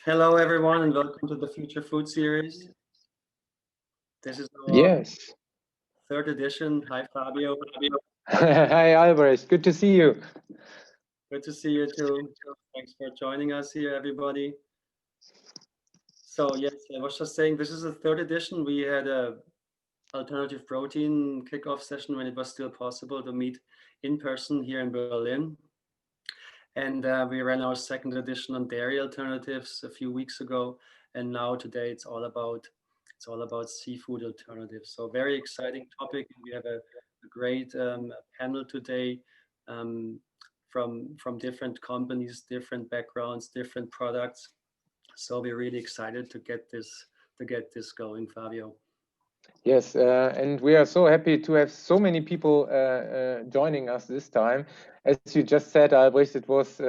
Hello, everyone, and welcome to the Future Food series. This is our Yes. third edition. Hi, Fabio. Hi, Albrecht. Good to see you. Good to see you too. Thanks for joining us here, everybody. So yes, I was just saying this is the third edition. We had a alternative protein kickoff session when it was still possible to meet in person here in Berlin. And we ran our second edition on dairy alternatives a few weeks ago. And now today it's all about seafood alternatives. So very exciting topic. We have a great panel today from different companies, different backgrounds, different products. So we're really excited to get this going, Fabio. Yes, and we are so happy to have so many people joining us this time. As you just said, Albrecht, it was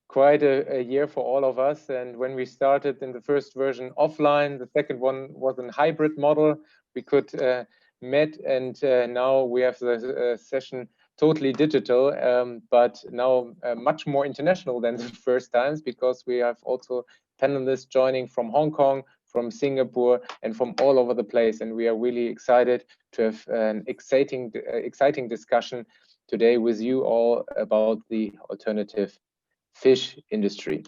quite a year for all of us. And when we started in the first version offline, the second one was a hybrid model. We could meet, and now we have the session totally digital, but now much more international than the first times, because we have also panelists joining from Hong Kong, from Singapore, and from all over the place. And we are really excited to have an exciting discussion today with you all about the alternative fish industry.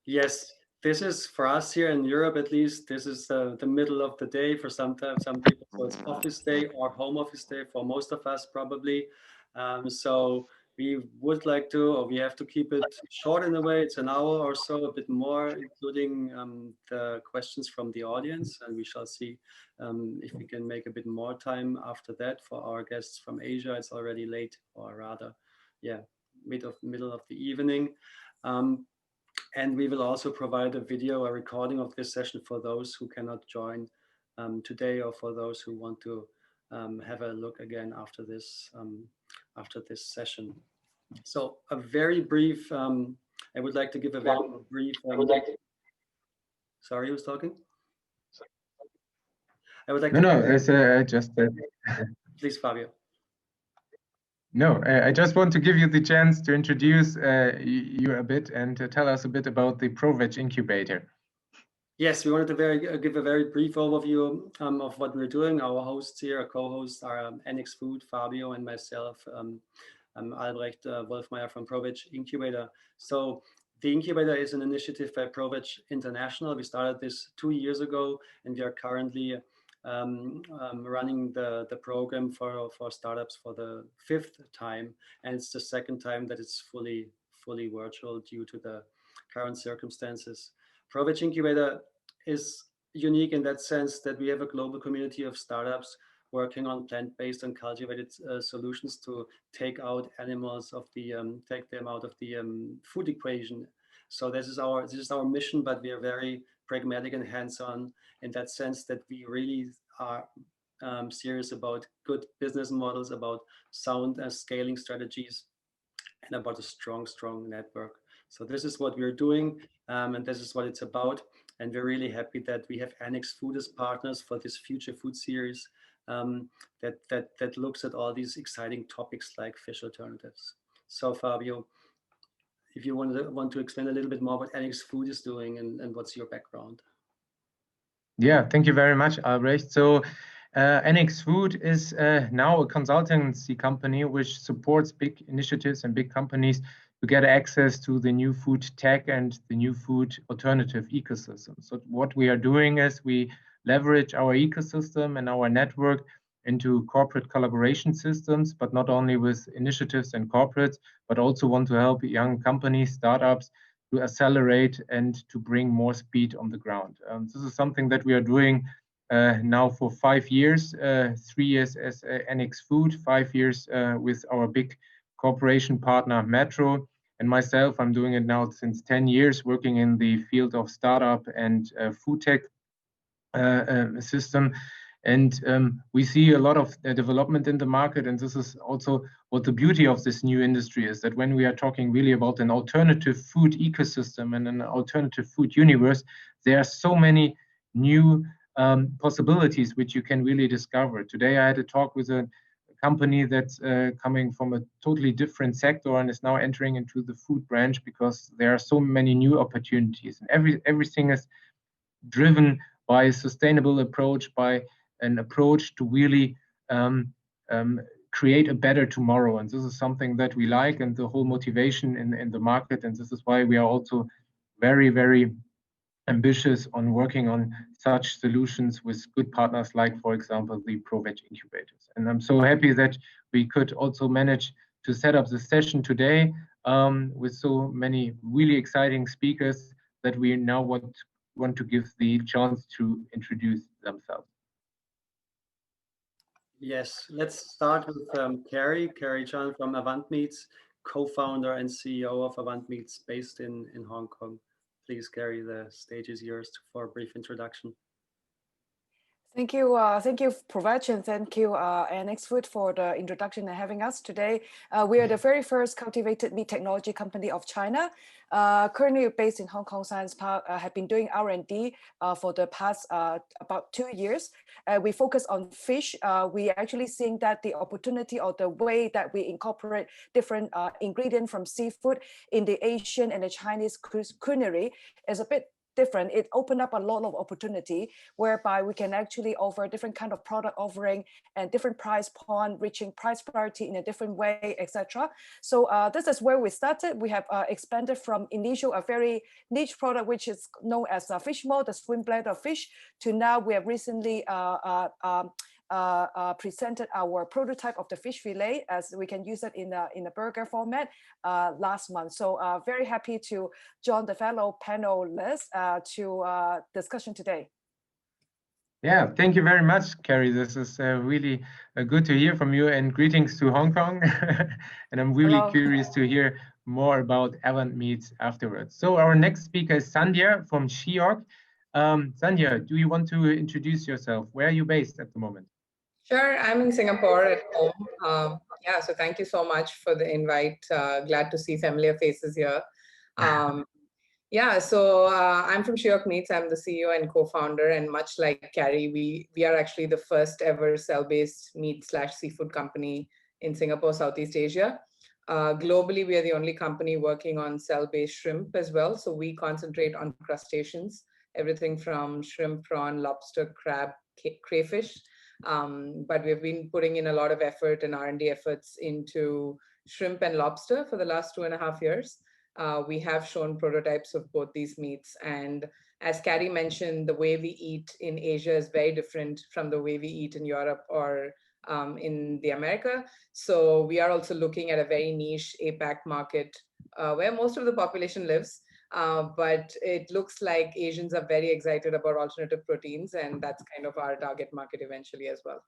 Yes, this is for us here in Europe, at least. This is the middle of the day for some people. So it's office day or home office day for most of us, probably. So we would like to, or we have to keep it short in a way. It's an hour or so, a bit more, including the questions from the audience. And we shall see if we can make a bit more time after that for our guests from Asia. It's already late, or rather, yeah, middle of the evening. And we will also provide a video, a recording of this session for those who cannot join today, or for those who want to have a look again after this session. So a very brief, I would like to give a very brief, sorry, who's talking? I would like to just please, Fabio. No, I just want to give you the chance to introduce you a bit and to tell us a bit about the ProVeg Incubator. Yes, we wanted to give a very brief overview of what we're doing. Our hosts here, our co-hosts are NX Food, Fabio, and myself, Albrecht Wolfmeyer from ProVeg Incubator. So the incubator is an initiative by ProVeg International. We started this 2 years ago, and we are currently running the program for startups for the 5th time, and it's the second time that it's fully virtual due to the current circumstances. ProVeg Incubator is unique in that sense that we have a global community of startups working on plant-based and cultivated solutions to take out animals of the take them out of the food equation. So this is our mission, but we are very pragmatic and hands-on in that sense that we really are serious about good business models, about sound scaling strategies, and about a strong network. So this is what we're doing, and this is what it's about. And we're really happy that we have Annex Food as partners for this Future Food series that looks at all these exciting topics like fish alternatives. So Fabio, if you want to explain a little bit more what Annex Food is doing and what's your background. Yeah, thank you very much, Albrecht. So NX Food is now a consultancy company which supports big initiatives and big companies to get access to the new food tech and the new food alternative ecosystem. So what we are doing is we leverage our ecosystem and our network into corporate collaboration systems, but not only with initiatives and corporates, but also want to help young companies, startups, to accelerate and to bring more speed on the ground. This is something that we are doing now for 5 years, 3 years as NX Food, 5 years with our big cooperation partner Metro, and myself, I'm doing it now since 10 years, working in the field of startup and food tech system. And we see a lot of development in the market, and this is also what the beauty of this new industry is, that when we are talking really about an alternative food ecosystem and an alternative food universe, there are so many new possibilities which you can really discover. Today I had a talk with a company that's coming from a totally different sector and is now entering into the food branch because there are so many new opportunities, and everything is driven by a sustainable approach, by an approach to really create a better tomorrow. And this is something that we like, and the whole motivation in the market. And this is why we are also very, very ambitious on working on such solutions with good partners like, for example, the ProVeg Incubators. And I'm so happy that we could also manage to set up the session today with so many really exciting speakers that we now want to give the chance to introduce themselves. Yes, let's start with Carrie John from Avant Meats, co-founder and CEO of Avant Meats based in Hong Kong. Please, Carrie, the stage is yours for a brief introduction. Thank you, ProVeg, and thank you, Annex Food, for the introduction and having us today. We are the very first cultivated meat technology company of China. Currently based in Hong Kong Science Park, have been doing R&D for the past about 2 years. We focus on fish. We actually seeing that the opportunity or the way that we incorporate different ingredients from seafood in the Asian and the Chinese culinary is a bit different. It opened up a lot of opportunity whereby we can actually offer different kind of product offering and different price point, reaching price parity in a different way, etc. So this is where we started. We have expanded from initial a very niche product, which is known as a fish mold, the swim bladder fish, to now we have recently presented our prototype of the fish fillet, as we can use it in a burger format last month. So very happy to join the fellow panelists to discussion today. Yeah, thank you very much, Carrie. This is really good to hear from you, and greetings to Hong Kong. And I'm really curious to hear more about Avant Meats afterwards. So our next speaker is Sandhya from Shiok. Sandhya, do you want to introduce yourself? Where are you based at the moment? Sure, I'm in Singapore at home. Yeah, so thank you so much for the invite. Glad to see familiar faces here. Yeah, so I'm from Shiok Meats. I'm the CEO and co-founder, and much like Carrie, we are actually the first ever cell-based meat/seafood company in Singapore, Southeast Asia. Globally, we are the only company working on cell-based shrimp as well. So we concentrate on crustaceans, everything from shrimp, prawn, lobster, crab, crayfish. But we've been putting in a lot of effort and R&D efforts into shrimp and lobster for the last 2.5 years. We have shown prototypes of both these meats. And as Carrie mentioned, the way we eat in Asia is very different from the way we eat in Europe or in the America. So we are also looking at a very niche APAC market where most of the population lives. But it looks like Asians are very excited about alternative proteins, and that's kind of our target market eventually as well.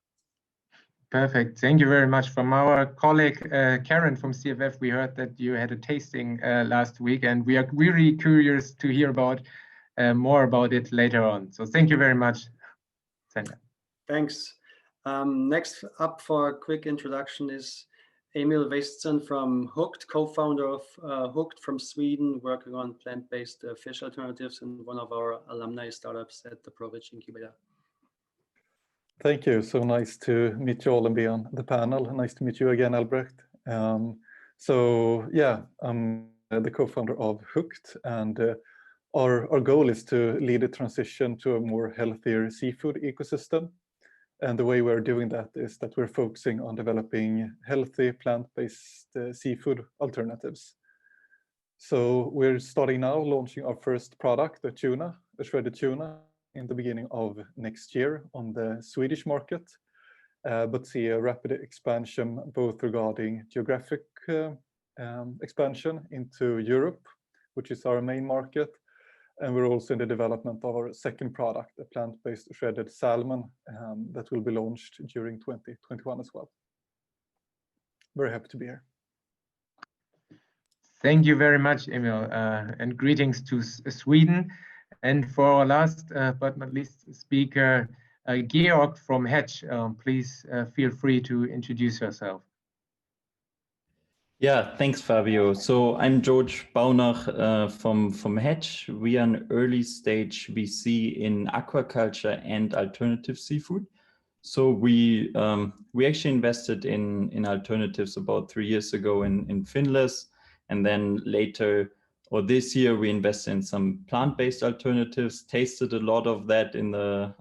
Perfect. Thank you very much. From our colleague, Karen from CFF, we heard that you had a tasting last week, and we are really curious to hear about more about it later on. So thank you very much, Sandhya. Thanks. Next up for a quick introduction is Emil Westson from Hooked, co-founder of Hooked from Sweden, working on plant-based fish alternatives and one of our alumni startups at the ProVeg Incubator. Thank you. So nice to meet you all and be on the panel. Nice to meet you again, Albrecht. So yeah, I'm the co-founder of Hooked, and our goal is to lead a transition to a more healthier seafood ecosystem. And the way we're doing that is that we're focusing on developing healthy plant-based seafood alternatives. So we're starting now launching our first product, the tuna, the shredded tuna, in the beginning of next year on the Swedish market, but see a rapid expansion both regarding geographic expansion into Europe, which is our main market. And we're also in the development of our second product, a plant-based shredded salmon that will be launched during 2021 as well. Very happy to be here. Thank you very much, Emil, and greetings to Sweden. And for our last but not least speaker, Georg from Hedge, please feel free to introduce yourself. Yeah, thanks, Fabio. So I'm Georg Baunach from Hedge. We are an early stage VC in aquaculture and alternative seafood. So we actually invested in alternatives about 3 years ago in Finless, and then later or this year we invested in some plant-based alternatives. Tasted a lot of that in the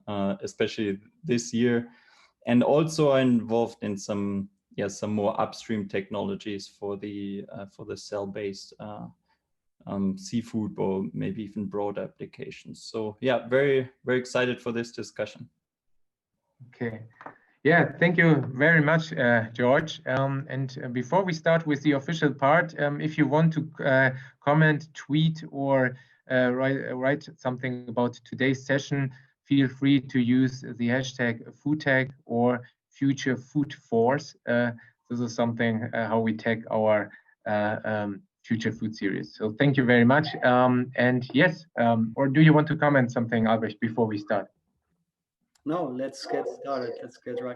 especially this year, and also are involved in some more upstream technologies for the cell-based seafood or maybe even broad applications. So yeah, very excited for this discussion. Okay. Yeah, thank you very much, George. And before we start with the official part, if you want to comment, tweet, or write something about today's session, feel free to use the hashtag #FoodTag or Future Food Force. This is something how we tag our Future Food series. So thank you very much. And yes, or do you want to comment something, Albrecht, before we start? No, let's get started.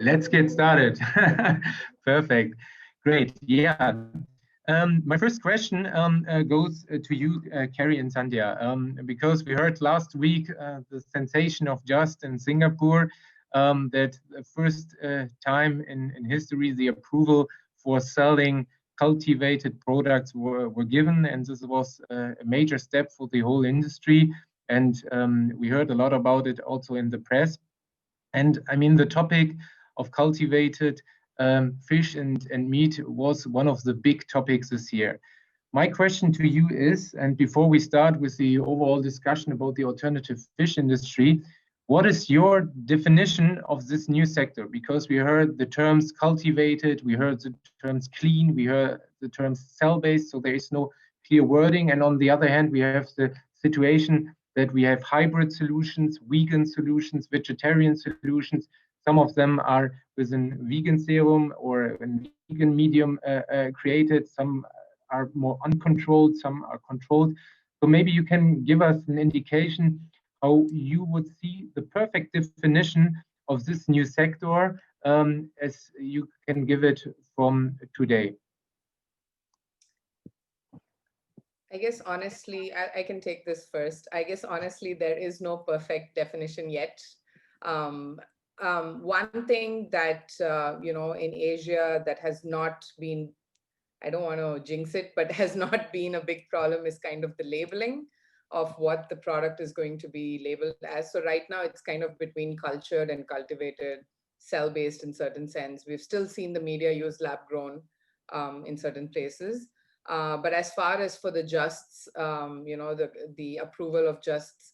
Let's get started. Perfect. Great. Yeah. My first question goes to you, Carrie and Sandhya, because we heard last week the sensation of Just in Singapore, that the first time in history the approval for selling cultivated products were given, and this was a major step for the whole industry. And we heard a lot about it also in the press. And I mean, the topic of cultivated fish and meat was one of the big topics this year. My question to you is, and before we start with the overall discussion about the alternative fish industry, what is your definition of this new sector? Because we heard the terms cultivated, we heard the terms clean, we heard the terms cell-based, so there is no clear wording. And on the other hand, we have the situation that we have hybrid solutions, vegan solutions, vegetarian solutions. Some of them are within vegan serum or a vegan medium created. Some are more uncontrolled, some are controlled. So maybe you can give us an indication how you would see the perfect definition of this new sector as you can give it from today. I guess honestly, I can take this first. I guess honestly, there is no perfect definition yet. One thing that, in Asia that has not been, I don't want to jinx it, but has not been a big problem is kind of the labeling of what the product is going to be labeled as. So right now it's kind of between cultured and cultivated, cell-based in certain sense. We've still seen the media use lab-grown in certain places. But as far as for the Justs, the approval of Justs,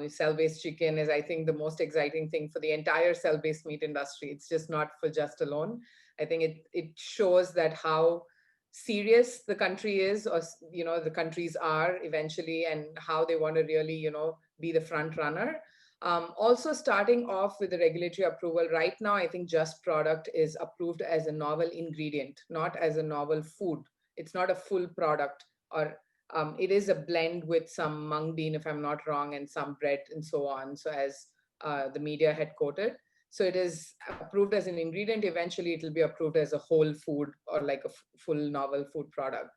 cell-based chicken is, I think, the most exciting thing for the entire cell-based meat industry. It's just not for Just alone. I think it shows that how serious the country is, or the countries are eventually, and how they want to really be the front runner. Also starting off with the regulatory approval right now, I think Just product is approved as a novel ingredient, not as a novel food. It's not a full product, or it is a blend with some mung bean, if I'm not wrong, and some bread and so on. So as the media had quoted. So it is approved as an ingredient. Eventually, it will be approved as a whole food or like a full novel food product.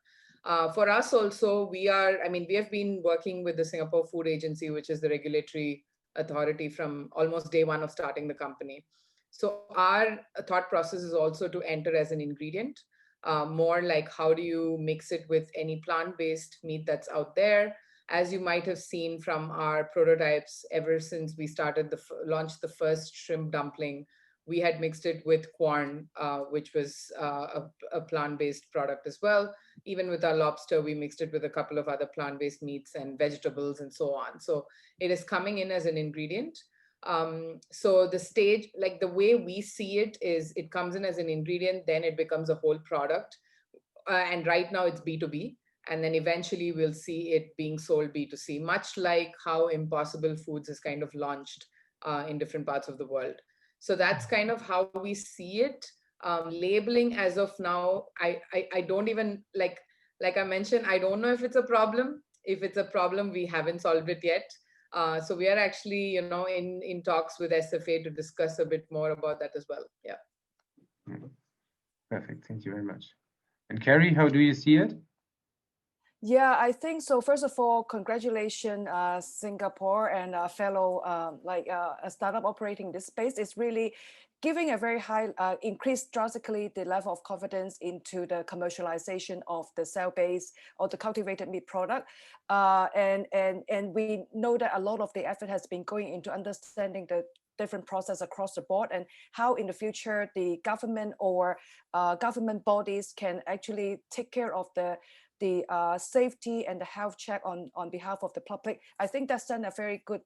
For us also, we have been working with the Singapore Food Agency, which is the regulatory authority from almost day one of starting the company. So our thought process is also to enter as an ingredient, more like how do you mix it with any plant-based meat that's out there. As you might have seen from our prototypes, ever since we started launched the first shrimp dumpling, we had mixed it with corn, which was a plant-based product as well. Even with our lobster, we mixed it with a couple of other plant-based meats and vegetables and so on. So it is coming in as an ingredient. So the stage, like the way we see it is it comes in as an ingredient, then it becomes a whole product. And right now it's B2B. And then eventually we'll see it being sold B2C, much like how Impossible Foods is kind of launched in different parts of the world. So that's kind of how we see it. Labeling as of now, I don't even, like I mentioned, I don't know if it's a problem. If it's a problem, we haven't solved it yet. So we are actually, in talks with SFA to discuss a bit more about that as well. Yeah. Perfect. Thank you very much. And Carrie, how do you see it? Yeah, I think so. First of all, congratulations, Singapore and fellow a startup operating this space. It's really giving a very high increase drastically the level of confidence into the commercialization of the cell-based or the cultivated meat product. And we know that a lot of the effort has been going into understanding the different process across the board and how in the future the government or government bodies can actually take care of the safety and the health check on behalf of the public. I think that sent a very good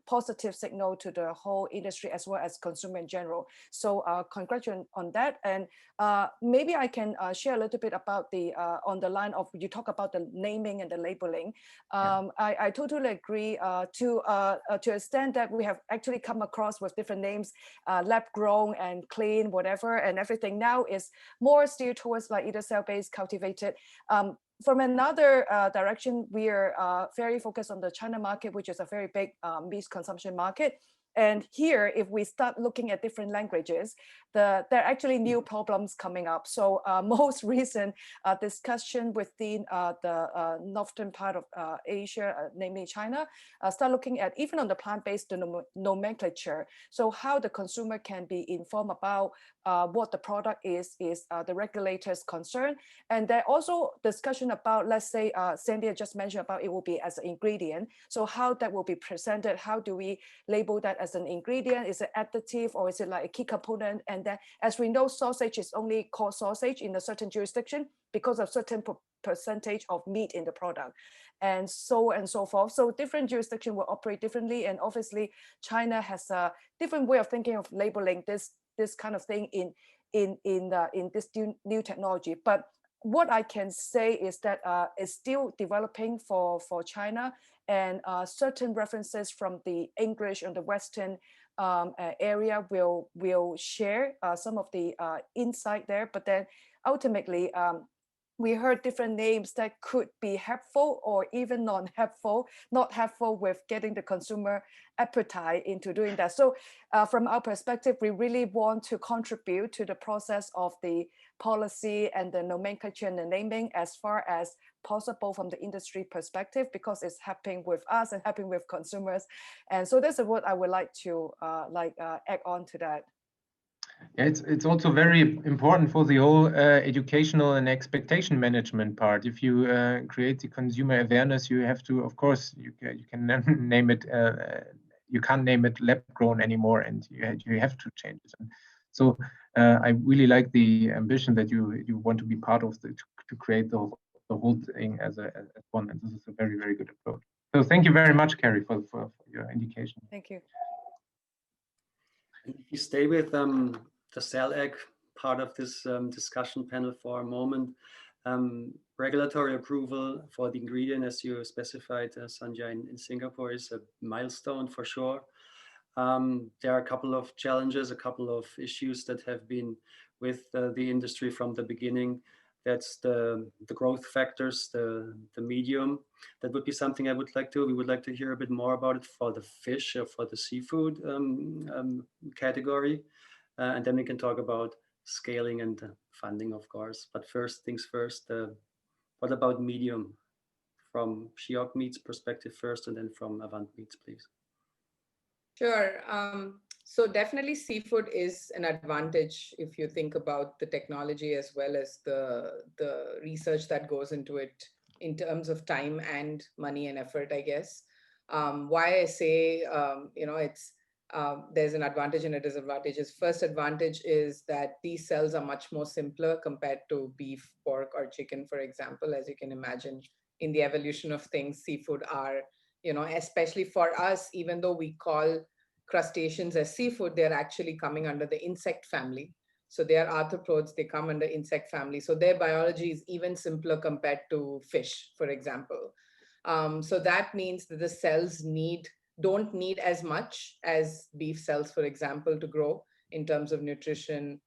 positive signal to the whole industry as well as consumer in general. So congratulations on that. And maybe I can share a little bit about the on the line of you talk about the naming and the labeling. I totally agree to extent that we have actually come across with different names, lab grown and clean, whatever, and everything now is more steered towards like either cell-based, cultivated. From another direction, we are very focused on the China market, which is a very big meat consumption market. And here, if we start looking at different languages, there are actually new problems coming up. So most recent discussion within the northern part of Asia, namely China, start looking at even on the plant-based nomenclature. So how the consumer can be informed about what the product is the regulators' concern. And there also discussion about, let's say, Sandhya just mentioned about it will be as an ingredient. So how that will be presented, how do we label that as an ingredient? Is it additive or is it like a key component? And then as we know, sausage is only called sausage in a certain jurisdiction because of certain percentage of meat in the product and so forth. So different jurisdictions will operate differently. And obviously China has a different way of thinking of labeling this kind of thing in this new technology. But what I can say is that it's still developing for China, and certain references from the English and the Western area will share some of the insight there. But then ultimately, we heard different names that could be helpful or even not helpful with getting the consumer appetite into doing that. So from our perspective, we really want to contribute to the process of the policy and the nomenclature and the naming as far as possible from the industry perspective, because it's happening with us and happening with consumers. And so this is what I would like to add on to that. Yeah, it's also very important for the whole educational and expectation management part. If you create the consumer awareness, you have to, of course, you can name it. You can't name it lab grown anymore, and you have to change it. And so I really like the ambition that you want to be part of to create the whole thing as one. And this is a very, very good approach. So thank you very much, Carrie, for your indication. Thank you. If you stay with the cell egg part of this discussion panel for a moment, regulatory approval for the ingredient, as you specified, Sandhya, in Singapore, is a milestone for sure. There are a couple of challenges, a couple of issues that have been with the industry from the beginning. That's the growth factors, the medium. That would be something I would like to. We would like to hear a bit more about it for the fish or for the seafood category, and then we can talk about scaling and funding, of course. But first things first. What about medium? From Shiok Meats perspective first, and then from Avant Meats, please. Sure. So definitely seafood is an advantage if you think about the technology as well as the research that goes into it in terms of time and money and effort, I guess. Why I say, it's there's an advantage and a disadvantage is first advantage is that these cells are much more simpler compared to beef, pork, or chicken, for example. As you can imagine, in the evolution of things, seafood are, especially for us, even though we call crustaceans as seafood, they're actually coming under the insect family. So they are arthropods, they come under insect family. So their biology is even simpler compared to fish, for example. So that means that the cells don't need as much as beef cells, for example, to grow in terms of nutrition,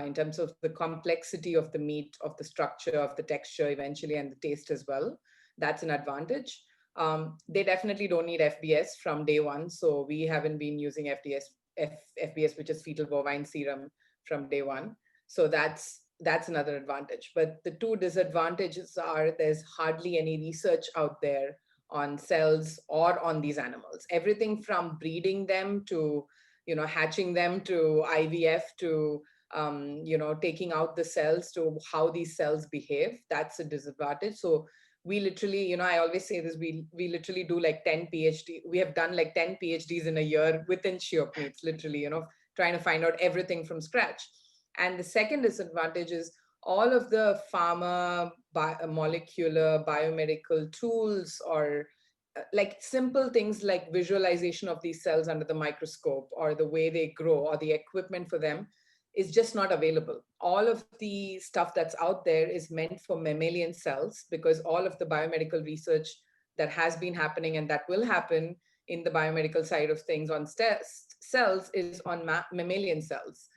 in terms of the complexity of the meat, of the structure, of the texture eventually, and the taste as well. That's an advantage. They definitely don't need FBS from day one. So we haven't been using FBS, which is fetal bovine serum, from day one. So that's that's another advantage. But the two disadvantages are there's hardly any research out there on cells or on these animals. Everything from breeding them to, hatching them to IVF to, taking out the cells to how these cells behave. That's a disadvantage. So we literally, I always say this, we literally do like 10 PhD. We have done like 10 PhDs in a year within Shiok Meats, literally, trying to find out everything from scratch. And the second disadvantage is all of the pharma, molecular, biomedical tools, or like simple things like visualization of these cells under the microscope, or the way they grow, or the equipment for them is just not available. All of the stuff that's out there is meant for mammalian cells, because all of the biomedical research that has been happening and that will happen in the biomedical side of things on cells is on mammalian cells.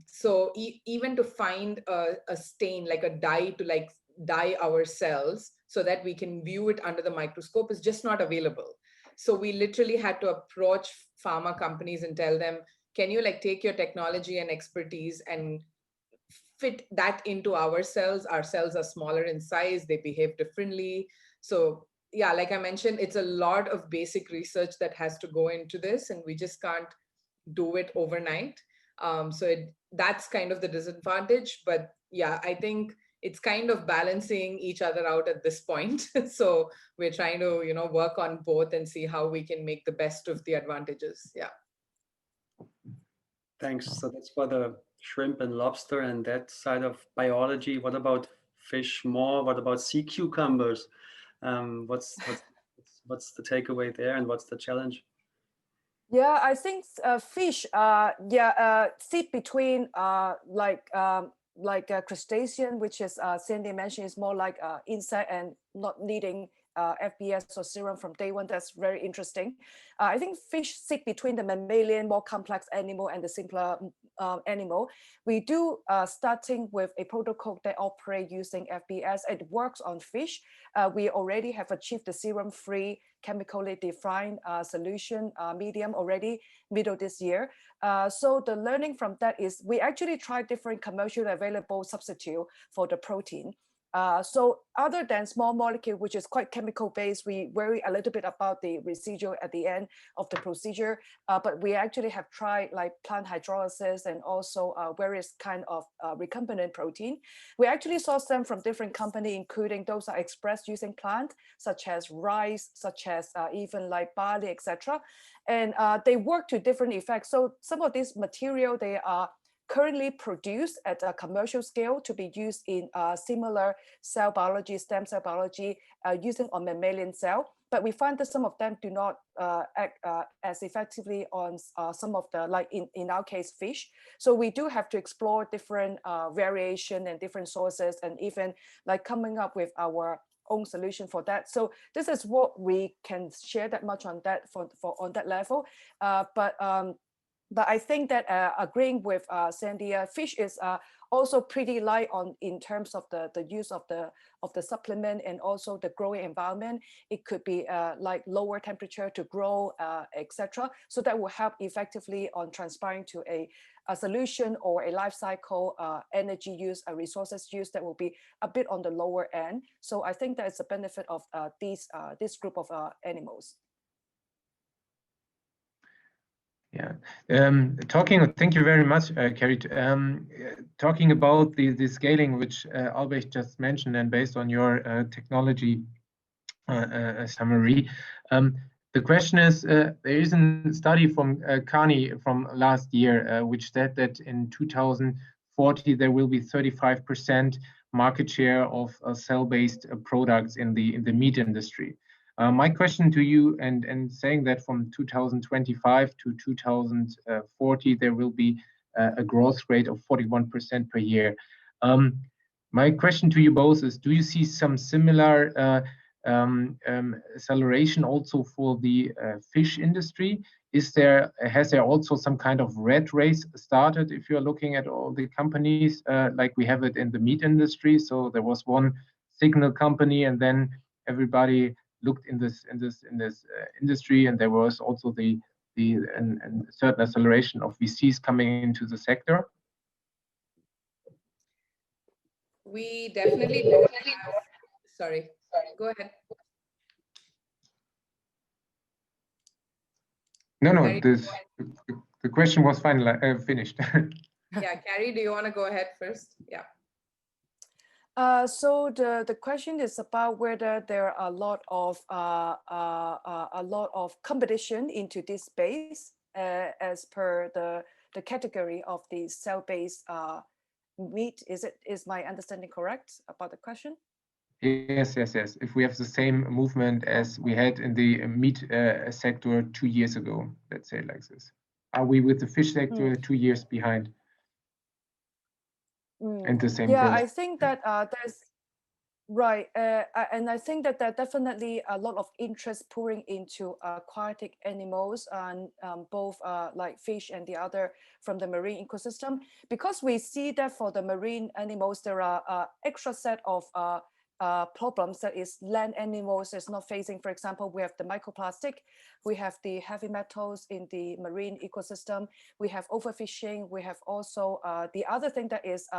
So even to find a stain, like a dye to like dye our cells so that we can view it under the microscope is just not available. So we literally had to approach pharma companies and tell them, can you like take your technology and expertise and fit that into our cells? Our cells are smaller in size, they behave differently. So yeah, like I mentioned, it's a lot of basic research that has to go into this, and we just can't do it overnight. So that's kind of the disadvantage. But yeah, I think it's kind of balancing each other out at this point. So we're trying to, work on both and see how we can make the best of the advantages. Yeah. Thanks. So that's for the shrimp and lobster and that side of biology. What about fish more? What about sea cucumbers? What's the takeaway there, and what's the challenge? Yeah, I think fish, sit between crustacean, which is Sandhya mentioned, is more like insect and not needing FBS or serum from day one. That's very interesting. I think fish sit between the mammalian, more complex animal, and the simpler animal. We do starting with a protocol that operate using FBS. It works on fish. We already have achieved the serum-free, chemically defined solution medium already middle this year. So the learning from that is we actually tried different commercially available substitute for the protein. So other than small molecule, which is quite chemical based, we worry a little bit about the residual at the end of the procedure. But we actually have tried like plant hydrolysis and also various kind of recombinant protein. We actually saw some from different companies, including those are expressed using plant, such as rice, such as even like barley, etc. And they work to different effects. So some of these material, they are currently produced at a commercial scale to be used in similar cell biology, stem cell biology, using on mammalian cell. But we find that some of them do not act as effectively on some of the, like in our case, fish. So we do have to explore different variation and different sources, and even like coming up with our own solution for that. So this is what we can share that much on that for on that level. But I think that agreeing with Sandhya, fish is also pretty light on in terms of the use of the supplement and also the growing environment. It could be like lower temperature to grow, etc. So that will help effectively on transpiring to a solution or a life cycle energy use, resources use that will be a bit on the lower end. So I think that's a benefit of this group of animals. Yeah, thank you very much, Carrie. Talking about the scaling, which Albrecht just mentioned, and based on your technology summary, the question is, there is a study from Carrie from last year, which said that in 2040 there will be 35% market share of cell-based products in the meat industry. My question to you, and saying that from 2025 to 2040, there will be a growth rate of 41% per year. My question to you both is, do you see some similar acceleration also for the fish industry? Has there also some kind of rat race started if you're looking at all the companies like we have it in the meat industry? So there was one signal company, and then everybody looked in this industry, and there was also the certain acceleration of VCs coming into the sector. We definitely don't have, sorry, go ahead. No, Carrie, the question was finished. yeah, Carrie, do you want to go ahead first? Yeah. So the question is about whether there are a lot of competition into this space as per the category of the cell-based meat. Is my understanding correct about the question? Yes. If we have the same movement as we had in the meat sector 2 years ago, let's say like this. Are we with the fish sector 2 years behind? And the same yeah, goes. I think that there's right, and I think that there are definitely a lot of interest pouring into aquatic animals and both like fish and the other from the marine ecosystem, because we see that for the marine animals there are extra set of problems that is land animals is not facing. For example, we have the microplastic, we have the heavy metals in the marine ecosystem, we have overfishing, we have also the other thing that is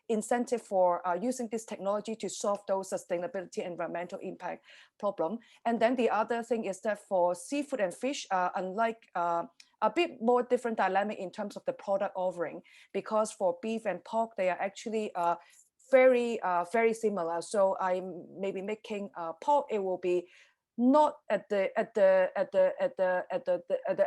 incentive for using this technology to solve those sustainability environmental impact problem. And then the other thing is that for seafood and fish, unlike a bit more different dynamic in terms of the product offering, because for beef and pork, they are actually very similar. So I'm maybe making pork, it will be not at the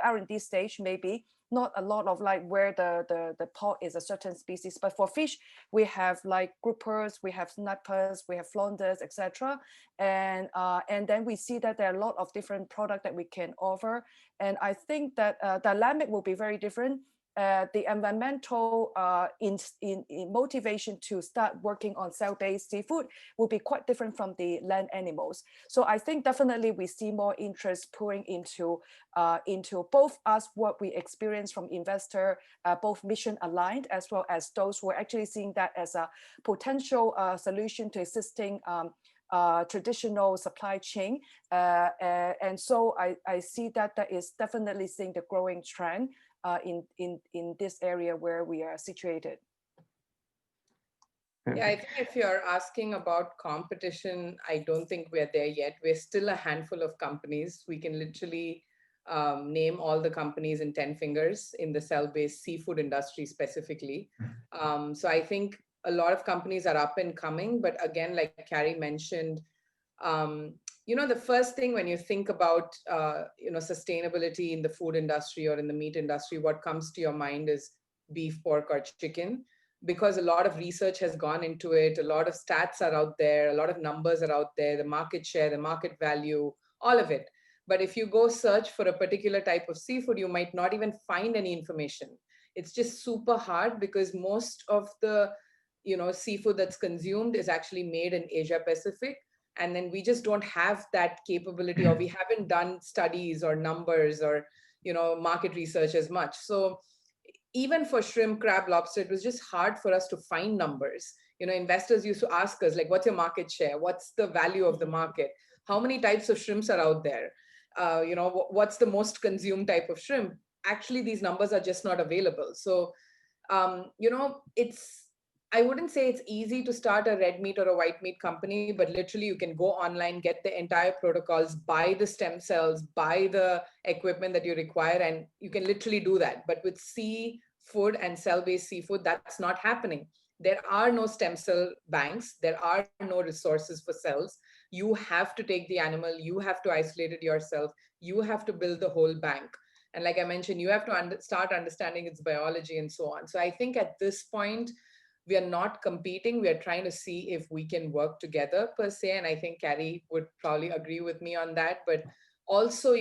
R&D stage, maybe not a lot of like where the pork is a certain species, but for fish we have like groupers, we have snappers, we have flounders, etc. And then we see that there are a lot of different products that we can offer, and I think that dynamic will be very different. The environmental in motivation to start working on cell-based seafood will be quite different from the land animals. So I think definitely we see more interest pouring into both us, what we experience from investor, both mission aligned as well as those who are actually seeing that as a potential solution to existing traditional supply chain. And so I see that that is definitely seeing the growing trend in this area where we are situated. Yeah, I think if you're asking about competition, I don't think we're there yet. We're still a handful of companies. We can literally name all the companies in 10 fingers in the cell-based seafood industry specifically. So I think a lot of companies are up and coming, but again, like Carrie mentioned, the first thing when you think about, sustainability in the food industry or in the meat industry, what comes to your mind is beef, pork, or chicken, because a lot of research has gone into it. A lot of stats are out there. A lot of numbers are out there, the market share, the market value, all of it. But if you go search for a particular type of seafood, you might not even find any information. It's just super hard because most of the, seafood that's consumed is actually made in Asia Pacific. And then we just don't have that capability, or we haven't done studies or numbers or, market research as much. So even for shrimp, crab, lobster, it was just hard for us to find numbers. Investors used to ask us, like, what's your market share? What's the value of the market? How many types of shrimps are out there? What's the most consumed type of shrimp? Actually, these numbers are just not available. So, I wouldn't say it's easy to start a red meat or a white meat company, but literally you can go online, get the entire protocols, buy the stem cells, buy the equipment that you require, and you can literally do that. But with seafood and cell-based seafood, that's not happening. There are no stem cell banks. There are no resources for cells. You have to take the animal, you have to isolate it yourself, you have to build the whole bank. And like I mentioned, you have to start understanding its biology and so on. So I think at this point, we are not competing. We are trying to see if we can work together per se. And I think Carrie would probably agree with me on that. But also,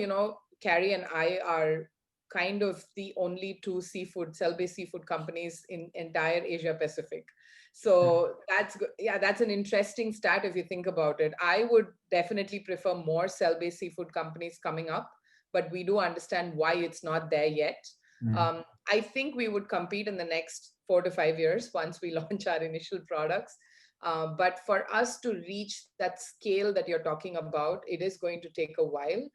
Carrie and I are kind of the only two cell-based seafood companies in entire Asia Pacific. So that's an interesting stat if you think about it. I would definitely prefer more cell-based seafood companies coming up, but we do understand why it's not there yet. I think we would compete in the next 4 to 5 years once we launch our initial products. But for us to reach that scale that you're talking about, it is going to take a while.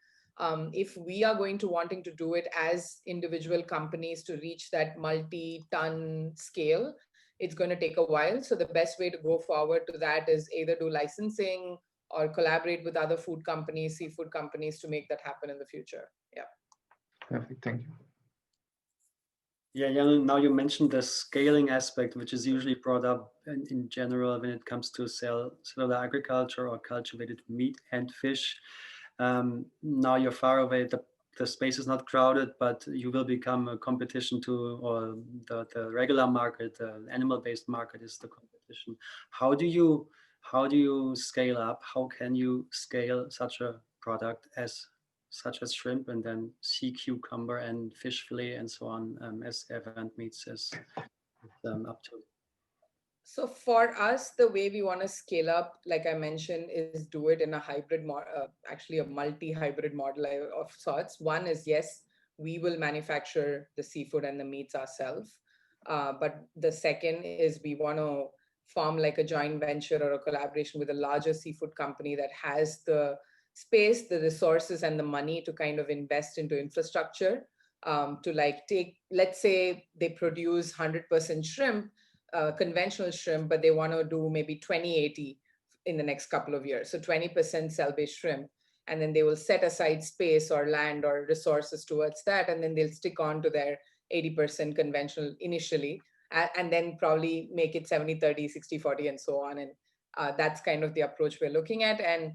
If we are going to wanting to do it as individual companies to reach that multi-ton scale, it's going to take a while. So the best way to go forward to that is either do licensing or collaborate with other food companies, seafood companies, to make that happen in the future. Yeah. Perfect, thank you. Yeah, now you mentioned the scaling aspect, which is usually brought up in general when it comes to cellular agriculture or cultivated meat and fish. Now you're far away, the space is not crowded, but you will become a competition to, or the regular market, the animal-based market is the competition. How do you scale up? How can you scale such a product such as shrimp and then sea cucumber and fish fillet and so on, as Avant Meats is up to? So for us, the way we want to scale up, like I mentioned, is do it in a hybrid, actually a multi-hybrid model of sorts. One is, yes, we will manufacture the seafood and the meats ourselves. But the second is we want to form like a joint venture or a collaboration with a larger seafood company that has the space, the resources, and the money to kind of invest into infrastructure, to like take, let's say they produce 100% shrimp, conventional shrimp, but they want to do maybe 20-80 in the next couple of years. So 20% cell-based shrimp, and then they will set aside space or land or resources towards that, and then they'll stick on to their 80% conventional initially, and then probably make it 70-30, 60-40, and so on. And that's kind of the approach we're looking at. And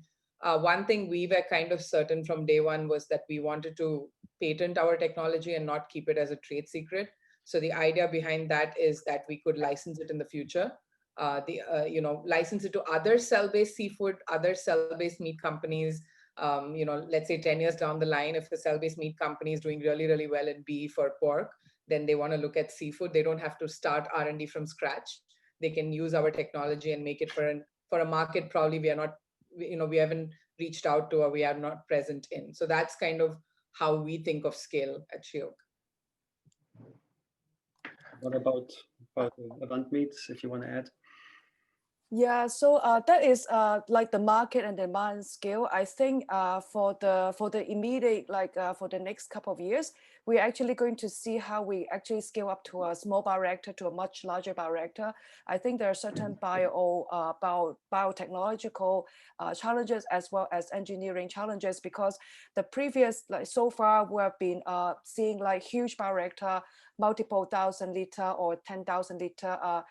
one thing we were kind of certain from day one was that we wanted to patent our technology and not keep it as a trade secret. So the idea behind that is that we could license it in the future, license it to other cell-based seafood, other cell-based meat companies. Let's say 10 years down the line, if a cell-based meat company is doing really, really well in beef or pork, then they want to look at seafood. They don't have to start R&D from scratch. They can use our technology and make it for a market probably we are not, we haven't reached out to or we are not present in. So that's kind of how we think of scale at Shiok. What about Avant Meats, if you want to add? Yeah, so that is like the market and demand scale. I think for the immediate, for the next couple of years, we're actually going to see how we actually scale up to a small bioreactor to a much larger bioreactor. I think there are certain biotechnological challenges as well as engineering challenges, because the previous, so far, we have been seeing like huge bioreactor, multiple 1,000 liter or 10,000 liter,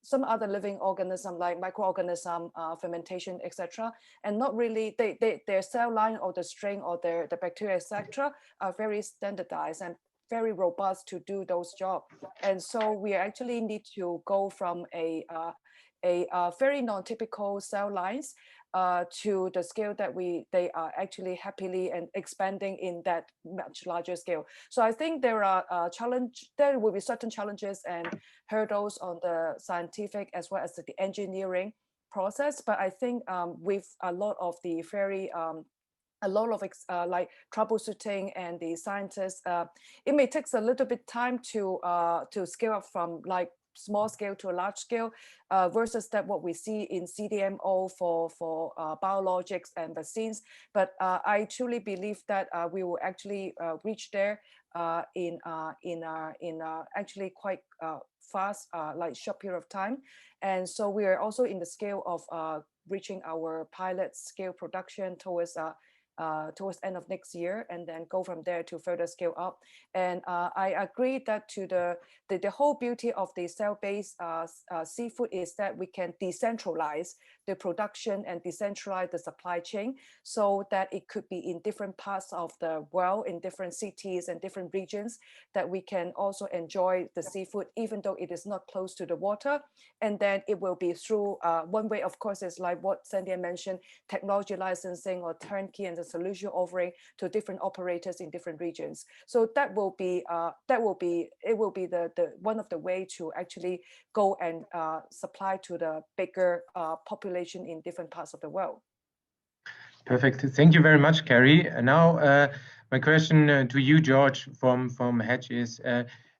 some other living organism like microorganism, fermentation, etc. And not really, their cell line or the strain or the bacteria, etc. are very standardized and very robust to do those jobs. And so we actually need to go from a very non-typical cell lines to the scale that they are actually happily and expanding in that much larger scale. So I think there will be certain challenges and hurdles on the scientific as well as the engineering process. But I think with a lot of the like troubleshooting and the scientists, it may take a little bit time to scale up from like small scale to a large scale versus that what we see in CDMO for biologics and vaccines. But I truly believe that we will actually reach there in actually quite fast, like short period of time. And so we are also in the scale of reaching our pilot scale production towards end of next year, and then go from there to further scale up. And I agree that to the whole beauty of the cell-based seafood is that we can decentralize the production and decentralize the supply chain, so that it could be in different parts of the world, in different cities and different regions, that we can also enjoy the seafood even though it is not close to the water. And then it will be through one way, of course, is like what Sandhya mentioned, technology licensing or turnkey and the solution offering to different operators in different regions. So that will be the one of the way to actually go and supply to the bigger population in different parts of the world. Perfect. Thank you very much, Carrie. And now my question to you, Georg, from Hedge is,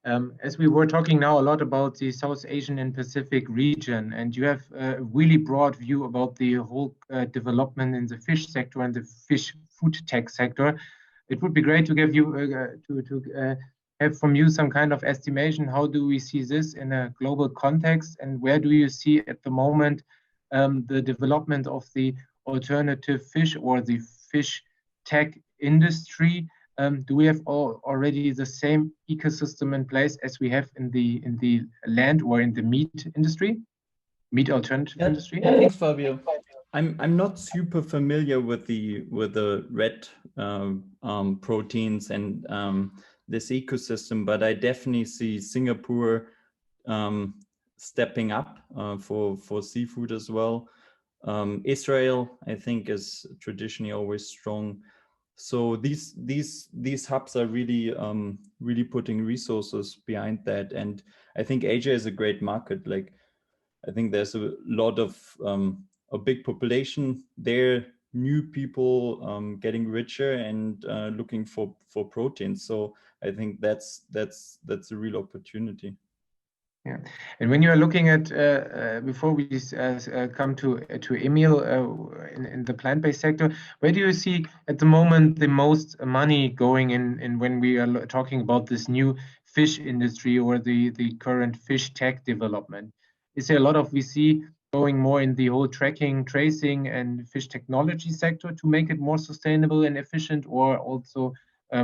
as we were talking now a lot about the South Asian and Pacific region, and you have a really broad view about the whole development in the fish sector and the fish food tech sector, it would be great to give you have from you some kind of estimation? How do we see this in a global context, and where do you see at the moment the development of the alternative fish or the fish tech industry? Do we have already the same ecosystem in place as we have in the land or in the meat industry, meat alternative industry? Thanks, Fabio. I'm not super familiar with the red proteins and this ecosystem, but I definitely see Singapore stepping up for seafood as well. Israel, I think, is traditionally always strong. So these hubs are really really putting resources behind that, and I think Asia is a great market. Like, I think there's a lot of a big population there, new people getting richer and looking for protein. So I think that's a real opportunity. Yeah, and when you are looking at before we come to Emil in the plant-based sector, where do you see at the moment the most money going in when we are talking about this new fish industry or the current fish tech development? Is there a lot of VC going more in the whole tracking, tracing, and fish technology sector to make it more sustainable and efficient, or also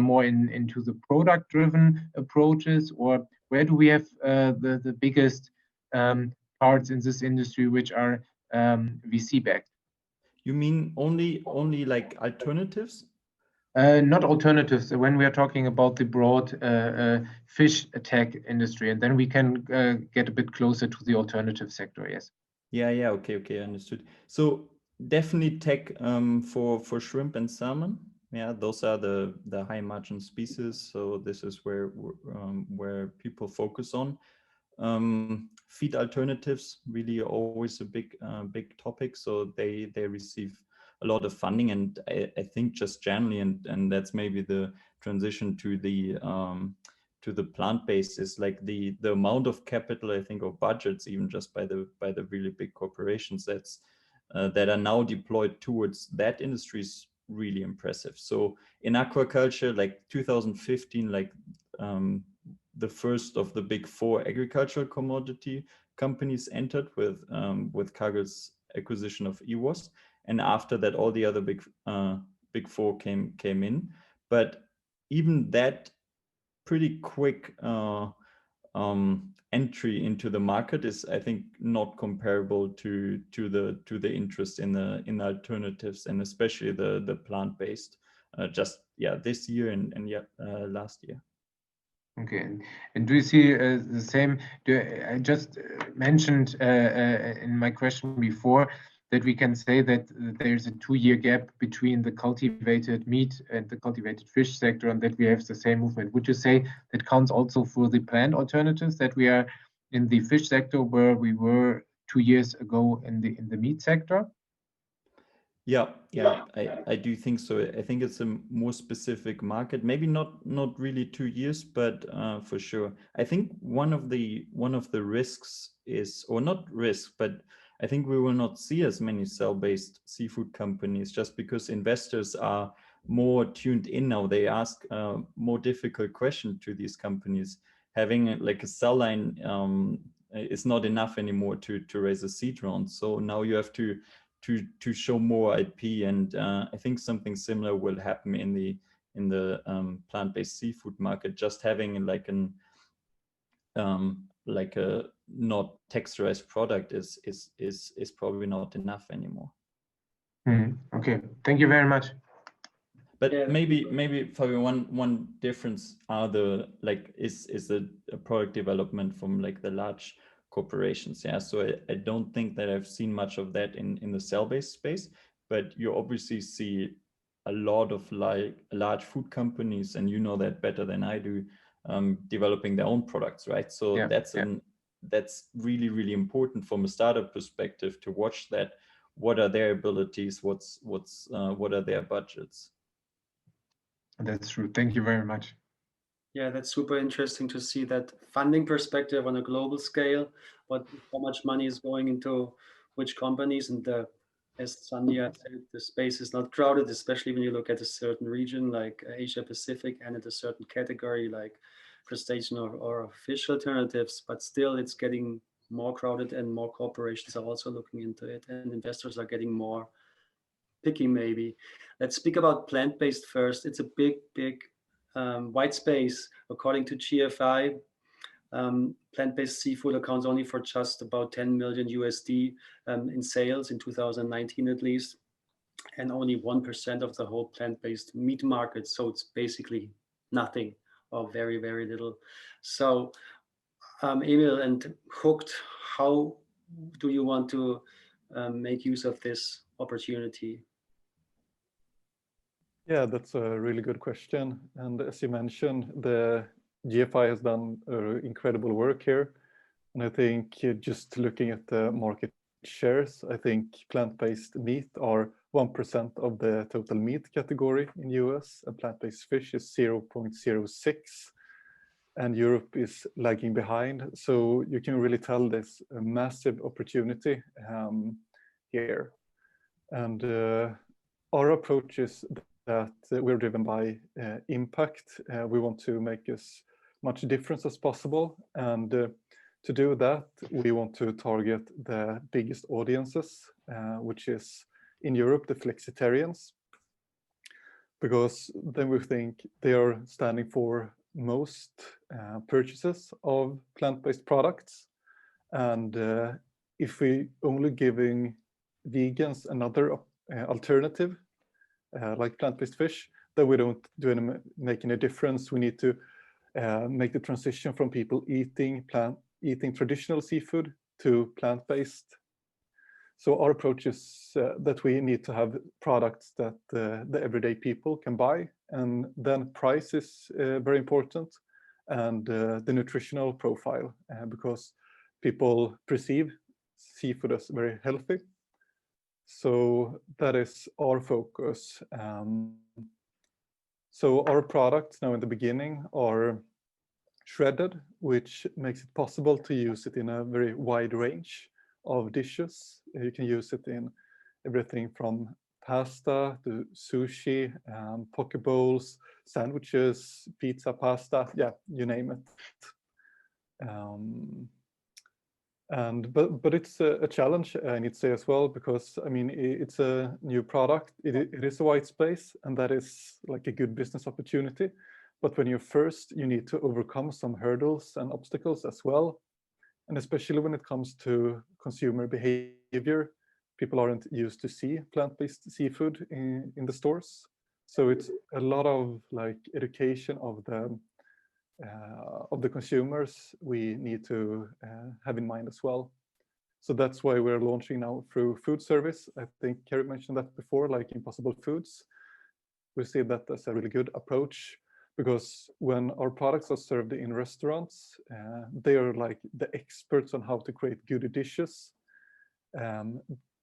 more into the product-driven approaches, or where do we have the biggest parts in this industry which are VC backed? You mean only like alternatives? Not alternatives. When we are talking about the broad fish tech industry, and then we can get a bit closer to the alternative sector. Yes. Yeah. Okay, understood. So definitely tech for shrimp and salmon. Yeah, those are the high margin species. So this is where people focus on. Feed alternatives really always a big topic. So they receive a lot of funding, and I think just generally, and that's maybe the transition to the plant-based, is like the amount of capital, I think, or budgets even just by the really big corporations that are now deployed towards that industry is really impressive. So in aquaculture, like 2015, like the first of the big 4 agricultural commodity companies entered with Cargill's acquisition of EWOS, and after that, all the other big 4 came in. But even that pretty quick entry into the market is, I think, not comparable to the interest in the alternatives, and especially the plant-based. This year and last year. Okay, and do you see the same? I just mentioned in my question before that we can say that there's a 2-year gap between the cultivated meat and the cultivated fish sector, and that we have the same movement. Would you say that counts also for the plant alternatives, that we are in the fish sector where we were 2 years ago in the meat sector? Yeah, I do think so. I think it's a more specific market, maybe not really 2 years, but for sure. I think one of the risks is, or not risk, but I think we will not see as many cell-based seafood companies just because investors are more tuned in now. They ask more difficult questions to these companies. Having like a cell line is not enough anymore to raise a seed round. So now you have to show more IP, and I think something similar will happen in the plant-based seafood market. Just having like a not texturized product is probably not enough anymore. Okay, thank you very much. But yeah, maybe Fabio, one difference is a product development from like the large corporations. Yeah, so I don't think that I've seen much of that in the cell-based space, but you obviously see a lot of like large food companies, and you know that better than I do, developing their own products, right? So yeah, that's really, really important from a startup perspective to watch that. What are their abilities? What are their budgets? That's true. Thank you very much. Yeah, that's super interesting to see that funding perspective on a global scale, how much money is going into which companies, and as Sandhya said, the space is not crowded, especially when you look at a certain region like Asia Pacific, and at a certain category like crustacean or fish alternatives, but still it's getting more crowded and more corporations are also looking into it and investors are getting more picky maybe. Let's speak about plant-based first. It's a big white space. According to GFI, plant-based seafood accounts only for just about 10 million USD in sales in 2019 at least, and only 1% of the whole plant-based meat market. So it's basically nothing or very, very little. So Emil and Hooked, how do you want to make use of this opportunity? Yeah, that's a really good question. And as you mentioned, the GFI has done incredible work here. And I think just looking at the market shares, I think plant-based meat are 1% of the total meat category in US, and plant-based fish is 0.06, and Europe is lagging behind. So you can really tell there's a massive opportunity here. And our approach is that we're driven by impact. We want to make as much difference as possible. And to do that, we want to target the biggest audiences, which is in Europe, the flexitarians, because then we think they are standing for most purchases of plant-based products. And if we only giving vegans another alternative, like plant-based fish, then we don't make any difference. We need to make the transition from people eating traditional seafood to plant-based. So our approach is that we need to have products that the everyday people can buy, and then price is very important, and the nutritional profile, because people perceive seafood as very healthy. So that is our focus. So our products now in the beginning are shredded, which makes it possible to use it in a very wide range of dishes. You can use it in everything from pasta to sushi, poke bowls, sandwiches, pizza, pasta, yeah, you name it. But it's a challenge, I need to say as well, because I mean it's a new product. It is a white space, and that is like a good business opportunity. But when you're first, you need to overcome some hurdles and obstacles as well, and especially when it comes to consumer behavior, people aren't used to see plant-based seafood in the stores. So it's a lot of like education of the consumers we need to have in mind as well. So that's why we're launching now through food service. I think Carrie mentioned that before, like Impossible Foods. We see that as a really good approach, because when our products are served in restaurants, they are like the experts on how to create good dishes.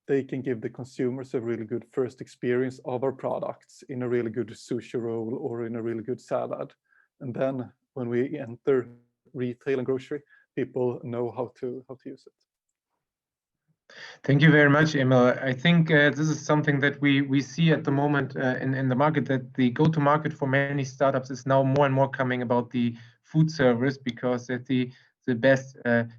They can give the consumers a really good first experience of our products in a really good sushi roll or in a really good salad. And then when we enter retail and grocery, people know how to use it. Thank you very much, Emil. I think this is something that we see at the moment in the market, that the go-to-market for many startups is now more and more coming about the food service, because that the best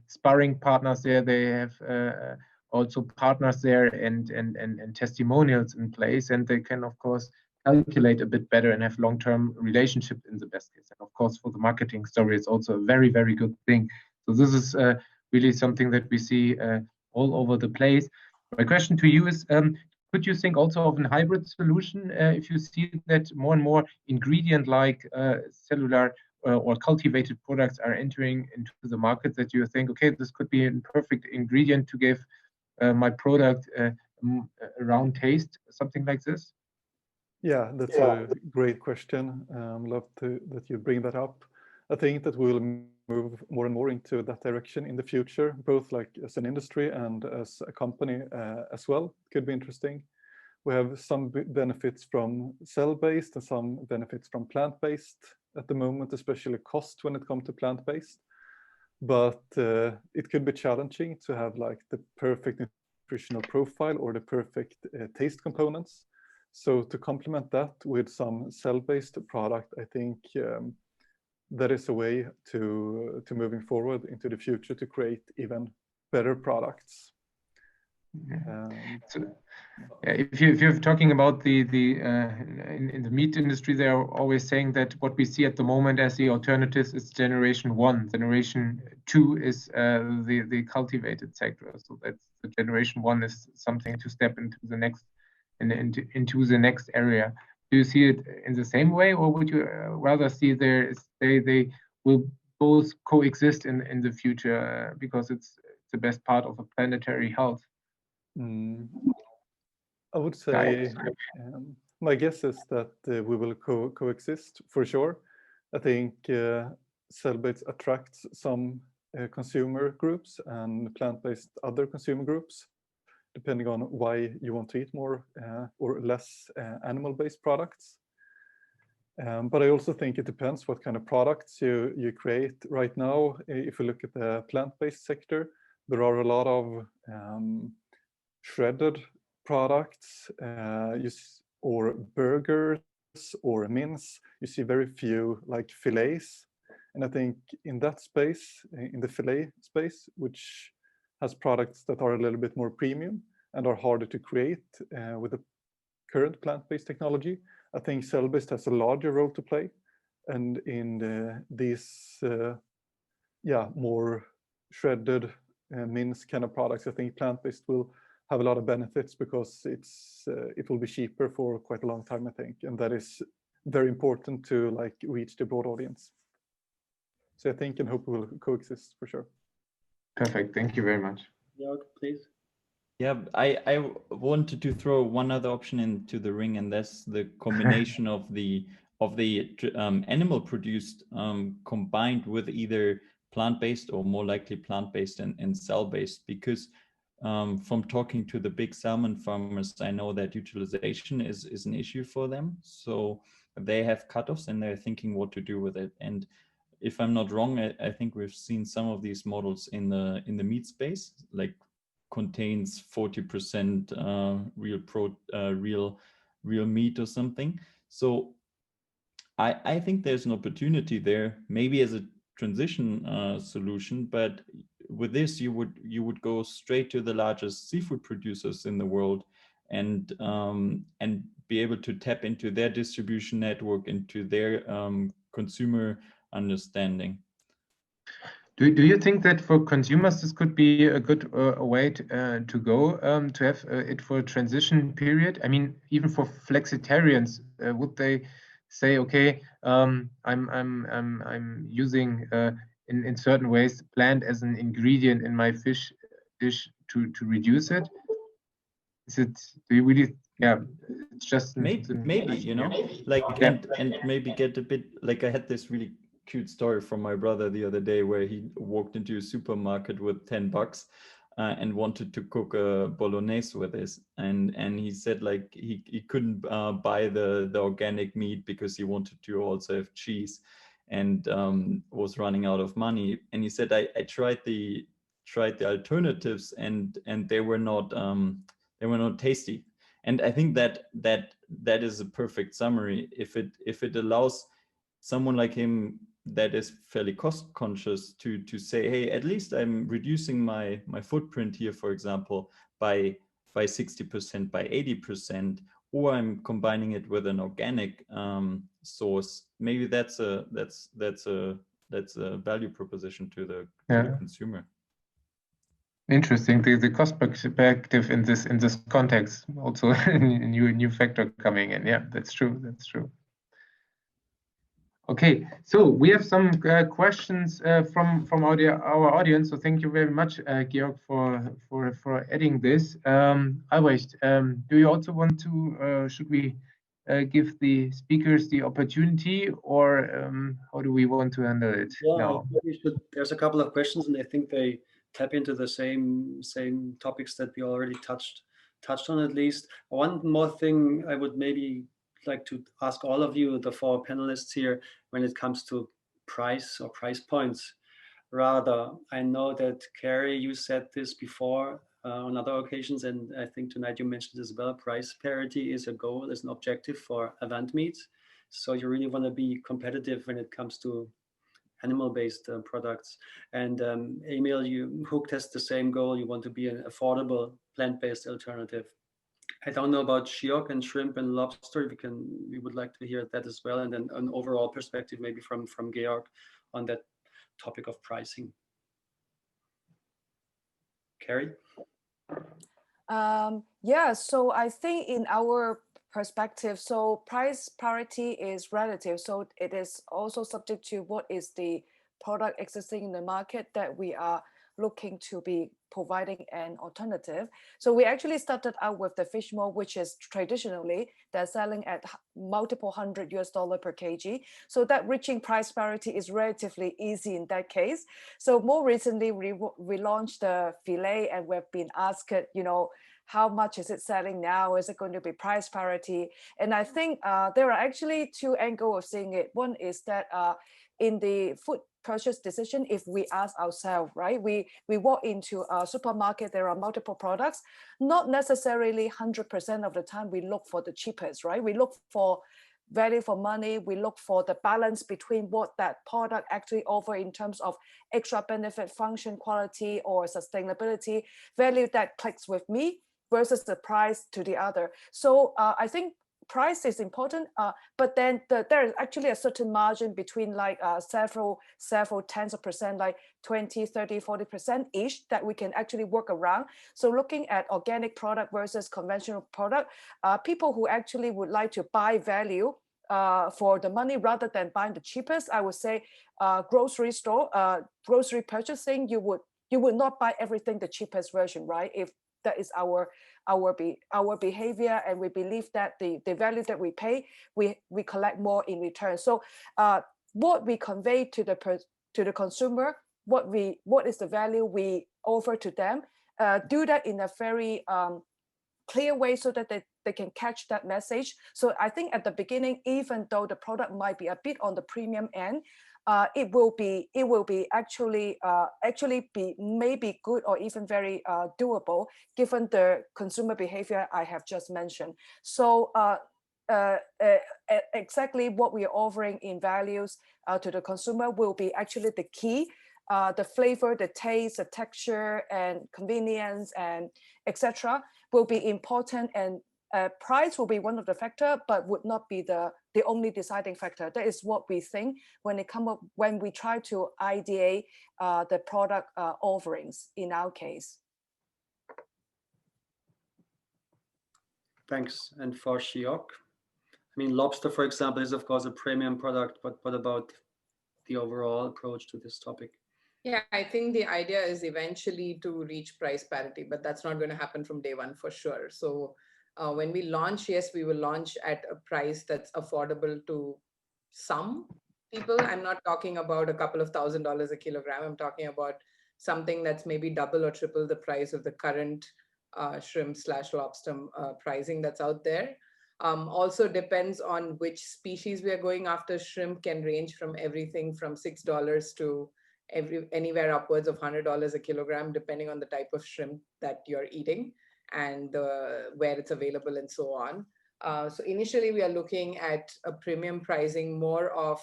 sparring partners there, they have also partners there and testimonials in place, and they can of course calculate a bit better and have long-term relationships in the best case. And of course, for the marketing story, it's also a very, very good thing. So this is really something that we see all over the place. My question to you is, could you think also of a hybrid solution if you see that more and more ingredient-like cellular or cultivated products are entering into the market, that you think, okay, this could be a perfect ingredient to give my product a round taste, something like this? Yeah, that's a great question. Love that you bring that up. I think that we'll move more and more into that direction in the future, both like as an industry and as a company as well. Could be interesting. We have some benefits from cell-based and some benefits from plant-based at the moment, especially cost when it comes to plant-based. But it could be challenging to have like the perfect nutritional profile or the perfect taste components. So to complement that with some cell-based product, I think that is a way to moving forward into the future to create even better products. So, if you're talking about in the meat industry, they are always saying that what we see at the moment as the alternatives is generation 1. Generation 2 is the cultivated sector. So that's the generation 1 is something to step into the next into the next area. Do you see it in the same way, or would you rather see they will both coexist in the future because it's the best part of a planetary health? I would say my guess is that we will coexist for sure. I think cell-based attracts some consumer groups and plant-based other consumer groups, depending on why you want to eat more or less animal-based products. But I also think it depends what kind of products you create. Right now, if you look at the plant-based sector, there are a lot of shredded products or burgers or mince. You see very few like fillets. And I think in that space, in the fillet space, which has products that are a little bit more premium and are harder to create with the current plant-based technology, I think cell-based has a larger role to play. And in these more shredded mince kind of products, I think plant-based will have a lot of benefits because it will be cheaper for quite a long time, I think, and that is very important to like reach the broad audience. So I think and hope will coexist for sure. Perfect. Thank you very much. Georg, please. Yeah, I wanted to throw one other option into the ring, and that's the combination of the animal produced combined with either plant-based or more likely plant-based and cell-based, because from talking to the big salmon farmers, I know that utilization is an issue for them. So they have cutoffs and they're thinking what to do with it. And if I'm not wrong, I think we've seen some of these models in the meat space, like contains 40% real meat or something. So I think there's an opportunity there, maybe as a transition solution, but with this you would go straight to the largest seafood producers in the world and be able to tap into their distribution network, into their consumer understanding. Do you think that for consumers this could be a good way to go to have it for a transition period? I mean, even for flexitarians, would they say, okay, I'm using in certain ways plant as an ingredient in my fish dish to reduce it? Is it? Do you really? Yeah, it's just maybe you know, like yeah. and maybe get a bit like I had this really cute story from my brother the other day where he walked into a supermarket with $10 and wanted to cook a bolognese with this, and he said like he couldn't buy the organic meat because he wanted to also have cheese, and was running out of money. And he said I tried the alternatives and they were not tasty. And I think that is a perfect summary. If it allows someone like him that is fairly cost conscious to say, hey, at least I'm reducing my footprint here, for example, by 60%, by 80%, or I'm combining it with an organic source. Maybe that's a value proposition to the consumer. Interesting. The cost perspective in this context, also a new factor coming in. Yeah, that's true. That's true. Okay, so we have some questions from our audience. So thank you very much, Georg, for adding this. Albrecht, do you also want to? Should we give the speakers the opportunity, or how do we want to handle it now? There's a couple of questions, and I think they tap into the same topics that we already touched on at least. One more thing I would maybe like to ask all of you, the four panelists here, when it comes to price or price points. Rather, I know that Carrie, you said this before on other occasions, and I think tonight you mentioned as well, price parity is a goal, is an objective for Avant Meats. So you really want to be competitive when it comes to animal-based products. And Emil, Hooked has the same goal. You want to be an affordable plant-based alternative. I don't know about Shiok and shrimp and lobster. We would like to hear that as well, and then an overall perspective maybe from Georg on that topic of pricing. Carrie? Yeah, so I think in our perspective, so price parity is relative. So it is also subject to what is the product existing in the market that we are looking to be providing an alternative. So we actually started out with the fish maw, which is traditionally they're selling at multiple $100 per kg. So that reaching price parity is relatively easy in that case. So more recently, we launched the fillet, and we've been asked, you know, how much is it selling now? Is it going to be price parity? And I think there are actually two angles of seeing it. One is that in the food purchase decision, if we ask ourselves, right, we walk into a supermarket, there are multiple products, not necessarily 100% of the time we look for the cheapest, right? We look for value for money. We look for the balance between what that product actually offers in terms of extra benefit, function, quality, or sustainability, value that clicks with me versus the price to the other. So I think price is important, but then there is actually a certain margin between like several tens of percent, like 20, 30, 40% each that we can actually work around. So looking at organic product versus conventional product, people who actually would like to buy value for the money rather than buying the cheapest, I would say grocery store, grocery purchasing, you would not buy everything the cheapest version, right? If that is our behavior, and we believe that the value that we pay, we collect more in return. So what we convey to the consumer, what is the value we offer to them, do that in a very clear way so that they can catch that message. So I think at the beginning, even though the product might be a bit on the premium end, it will be actually be maybe good or even very doable given the consumer behavior I have just mentioned. So exactly what we are offering in values to the consumer will be actually the key. The flavor, the taste, the texture, and convenience, and etc. will be important, and price will be one of the factors, but would not be the only deciding factor. That is what we think when we try to ideate the product offerings in our case. Thanks. And for Shiok, I mean, lobster, for example, is of course a premium product, but what about the overall approach to this topic? Yeah, I think the idea is eventually to reach price parity, but that's not going to happen from day one for sure. So when we launch, yes, we will launch at a price that's affordable to some people. I'm not talking about a couple of $1,000s a kilogram. I'm talking about something that's maybe double or triple the price of the current shrimp/lobster pricing that's out there. Also depends on which species we are going after. Shrimp can range from everything from $6 to anywhere upwards of $100 a kilogram, depending on the type of shrimp that you're eating and where it's available and so on. So initially we are looking at a premium pricing more of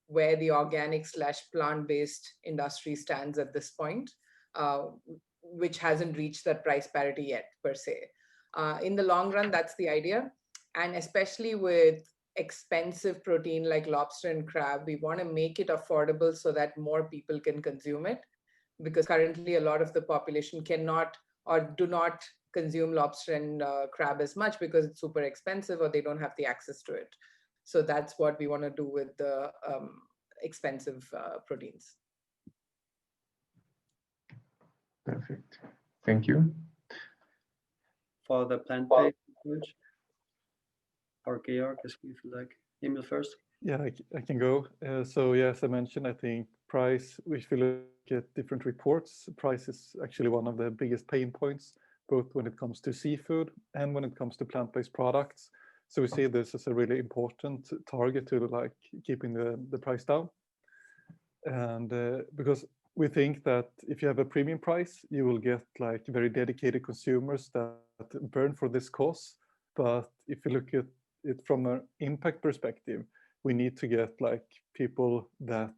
where the organic/plant-based industry stands at this point, which hasn't reached that price parity yet per se. In the long run, that's the idea. And especially with expensive protein like lobster and crab, we want to make it affordable so that more people can consume it, because currently a lot of the population cannot or do not consume lobster and crab as much because it's super expensive or they don't have the access to it. So that's what we want to do with the expensive proteins. Perfect. Thank you. For the plant-based approach, or Georg, if you like. Emil first. Yeah, I can go. So yeah, as I mentioned, I think price, if we look at different reports, price is actually one of the biggest pain points, both when it comes to seafood and when it comes to plant-based products. So we see this as a really important target to like keeping the price down. And because we think that if you have a premium price, you will get like very dedicated consumers that burn for this cause. But if you look at it from an impact perspective, we need to get like people that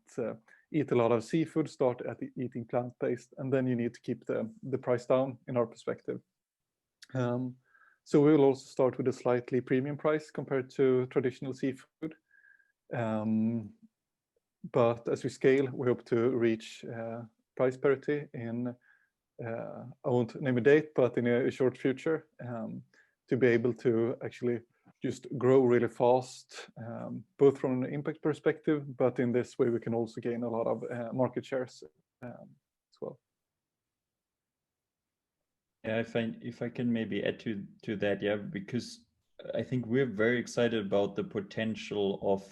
eat a lot of seafood, start at eating plant-based, and then you need to keep the price down in our perspective. So we will also start with a slightly premium price compared to traditional seafood. But as we scale, we hope to reach price parity in, I won't name a date, but in a short future, to be able to actually just grow really fast, both from an impact perspective, but in this way we can also gain a lot of market shares as well. Yeah, if I can maybe add to that, yeah, because I think we're very excited about the potential of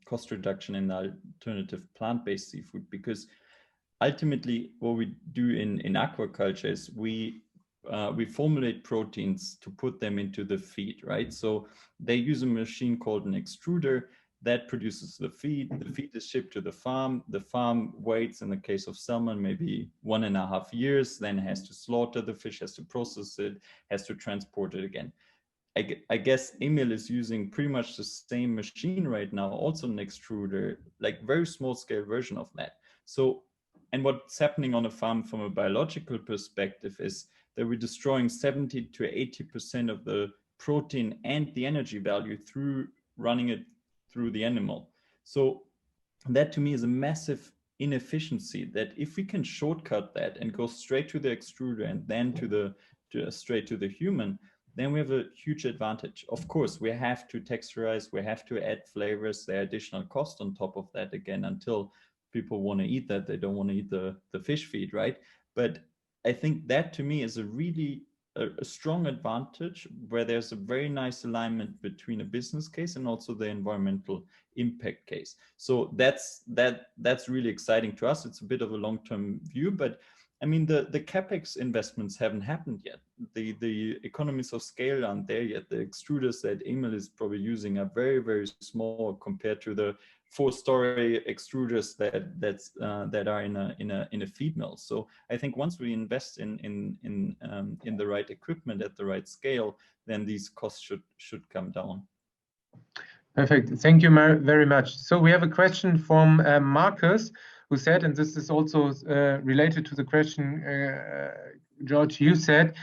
cost reduction in alternative plant-based seafood, because ultimately what we do in aquaculture is we formulate proteins to put them into the feed, right? So they use a machine called an extruder that produces the feed. The feed is shipped to the farm. The farm waits, in the case of salmon, maybe 1.5 years, then has to slaughter the fish, has to process it, has to transport it again. I guess Emil is using pretty much the same machine right now, also an extruder, like very small scale version of that. So, and what's happening on a farm from a biological perspective is that we're destroying 70 to 80% of the protein and the energy value through running it through the animal. So that to me is a massive inefficiency, that if we can shortcut that and go straight to the extruder and then straight to the human, then we have a huge advantage. Of course, we have to texturize, we have to add flavors, there are additional costs on top of that again, until people want to eat that, they don't want to eat the fish feed, right? But I think that to me is a really a strong advantage, where there's a very nice alignment between a business case and also the environmental impact case. So that's really exciting to us. It's a bit of a long-term view, but I mean, the capex investments haven't happened yet. The economies of scale aren't there yet. The extruders that Emil is probably using are very, very small compared to the 4-story extruders that are in a feed mill. So I think once we invest in the right equipment at the right scale, then these costs should come down. Perfect. Thank you very much. So we have a question from Marcus, who said, and this is also related to the question, George, you said,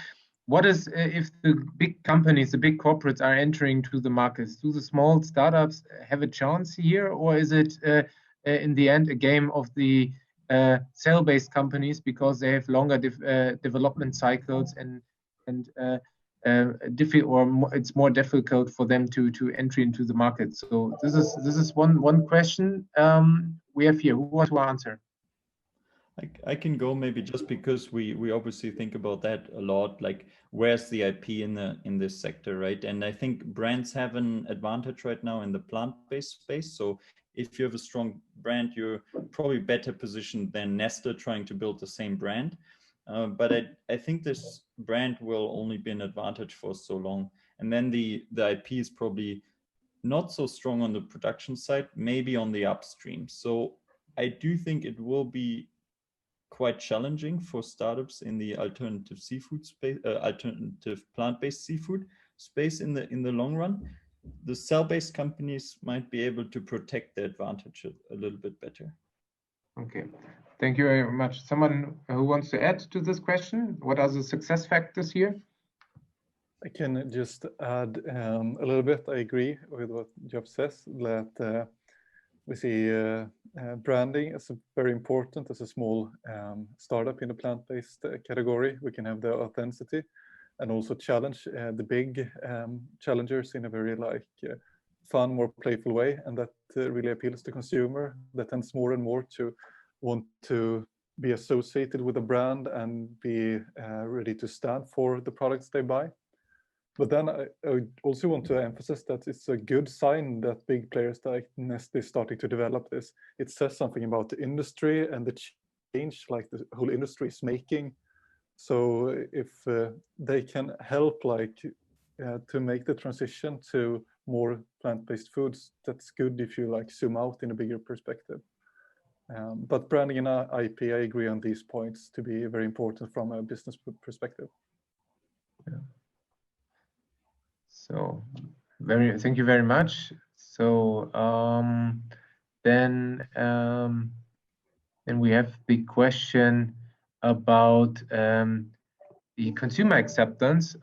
what is if the big companies, the big corporates are entering to the markets? Do the small startups have a chance here, or is it in the end a game of the cell-based companies, because they have longer development cycles and it's more difficult for them to enter into the market? So this is one question we have here. Who wants to answer? I can go, maybe, just because we obviously think about that a lot, like where's the IP in this sector, right? And I think brands have an advantage right now in the plant-based space. So if you have a strong brand, you're probably better positioned than Nestle trying to build the same brand. But I think this brand will only be an advantage for so long. And then the IP is probably not so strong on the production side, maybe on the upstream. So I do think it will be quite challenging for startups in the alternative seafood space, alternative plant-based seafood space in the long run. The cell-based companies might be able to protect their advantage a little bit better. Okay, thank you very much. Someone who wants to add to this question? What are the success factors here? I can just add a little bit. I agree with what Geoff says, that we see branding as very important. As a small startup in the plant-based category, we can have the authenticity and also challenge the big challengers in a very fun, more playful way, and that really appeals to consumer. That tends more and more to want to be associated with a brand and be ready to stand for the products they buy. But then I also want to emphasize that it's a good sign that big players like Nestle is starting to develop this. It says something about the industry and the change like the whole industry is making. So if they can help to make the transition to more plant-based foods, that's good if you zoom out in a bigger perspective. But branding and IP, I agree on these points to be very important from a business perspective. Yeah. So thank you very much. So then Then we have the question about the consumer acceptance.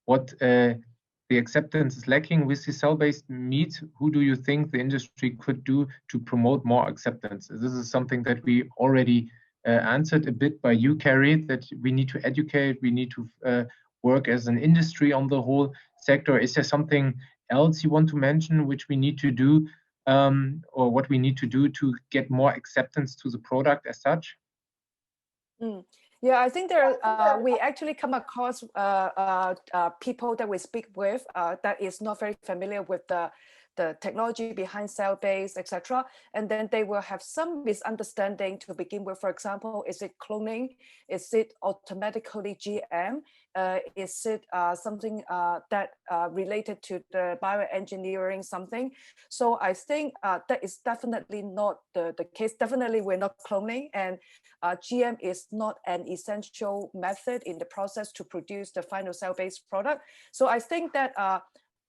What the acceptance is lacking with the cell-based meat. Who do you think the industry could do to promote more acceptance? This is something that we already answered a bit by you, Carrie, that we need to educate, we need to work as an industry on the whole sector. Is there something else you want to mention which we need to do, or what we need to do to get more acceptance to the product as such? Yeah, I think there we actually come across people that we speak with that is not very familiar with the technology behind cell-based, etc. And then they will have some misunderstanding to begin with. For example, is it cloning? Is it automatically GM? Is it something that related to the bioengineering something? So I think that is definitely not the case. Definitely we're not cloning, and GM is not an essential method in the process to produce the final cell-based product. So I think that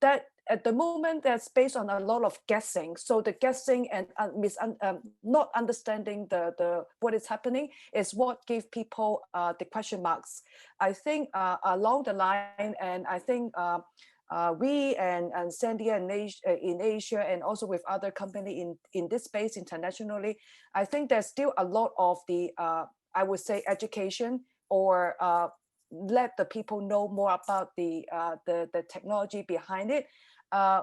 that at the moment that's based on a lot of guessing. So the guessing and not understanding the what is happening is what gave people the question marks. I think along the line, and I think we and Sandhya in Asia and also with other company in this space internationally, I think there's still a lot of the I would say education or let the people know more about the technology behind it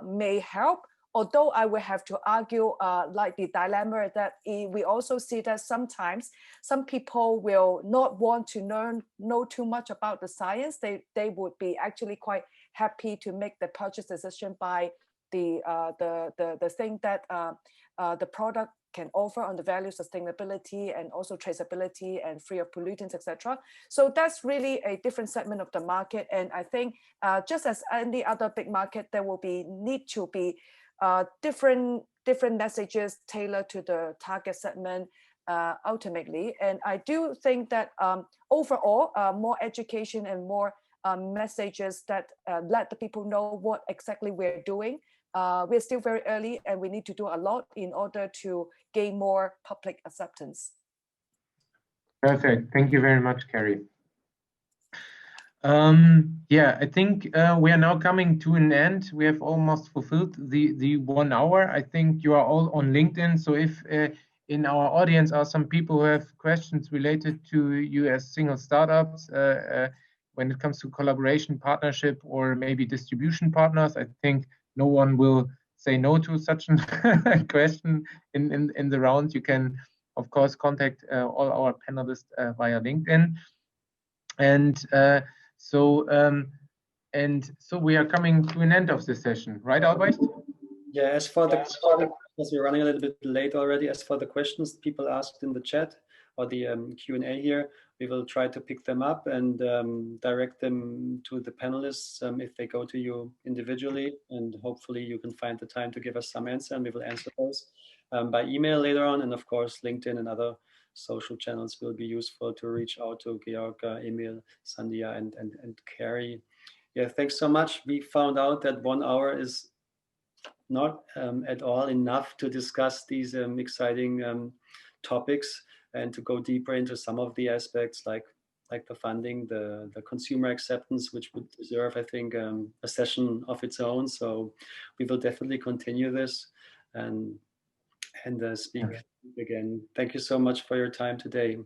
may help. Although I will have to argue like the dilemma that we also see that sometimes some people will not want to know too much about the science. They would be actually quite happy to make the purchase decision by the thing that the product can offer on the value, sustainability, and also traceability and free of pollutants, etc. So that's really a different segment of the market. And I think just as any other big market, there will need to be different messages tailored to the target segment ultimately. And I do think that overall, more education and more messages that let the people know what exactly we're doing. We're still very early and we need to do a lot in order to gain more public acceptance. Perfect. Thank you very much, Carrie. Yeah, I think we are now coming to an end. We have almost fulfilled the 1 hour. I think you are all on LinkedIn. So if in our audience are some people who have questions related to you as single startups, when it comes to collaboration, partnership, or maybe distribution partners, I think no one will say no to such a question in the round. You can, of course, contact all our panelists via LinkedIn. And so we are coming to an end of this session, right, Albrecht? Yeah, as for the because we're running a little bit late already, as for the questions people asked in the chat or the Q&A here, we will try to pick them up and direct them to the panelists if they go to you individually, and hopefully you can find the time to give us some answer, and we will answer those by email later on. And of course, LinkedIn and other social channels will be useful to reach out to Georg, Emil, Sandhya, and Carrie. Yeah, thanks so much. We found out that 1 hour is not at all enough to discuss these exciting topics and to go deeper into some of the aspects like the funding, the consumer acceptance, which would deserve, I think, a session of its own. So we will definitely continue this and speak again. Thank you so much for your time today.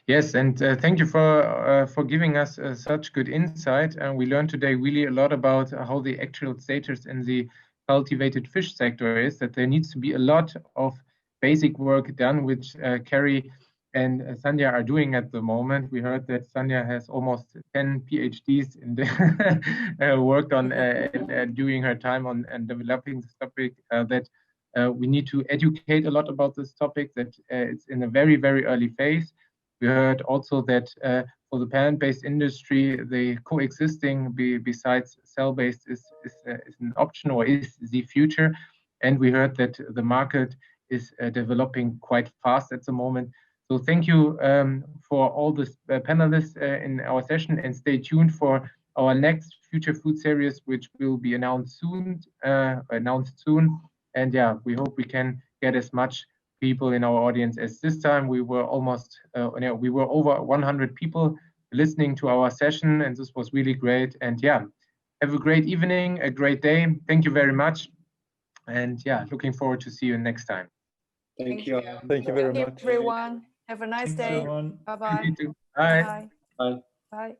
Yes, and thank you for giving us such good insight. And we learned today really a lot about how the actual status in the cultivated fish sector is, that there needs to be a lot of basic work done, which Carrie and Sandhya are doing at the moment. We heard that Sandhya has almost 10 PhDs in the, worked on during her time on developing this topic, that we need to educate a lot about this topic, that it's in a very, very early phase. We heard also that for the plant-based industry, the coexisting besides cell-based is an option or is the future. And we heard that the market is developing quite fast at the moment. So thank you for all the panelists in our session, and stay tuned for our next Future Food series, which will be announced soon. And yeah, we hope we can get as much people in our audience as this time. We were almost, we were over 100 people listening to our session, and this was really great. And yeah, have a great evening, a great day. Thank you very much. And yeah, looking forward to see you next time. Thank you. Thank you very much. Everyone. Have a nice Thanks, day. everyone. Bye-bye. You too. Bye. Bye. Bye. Bye.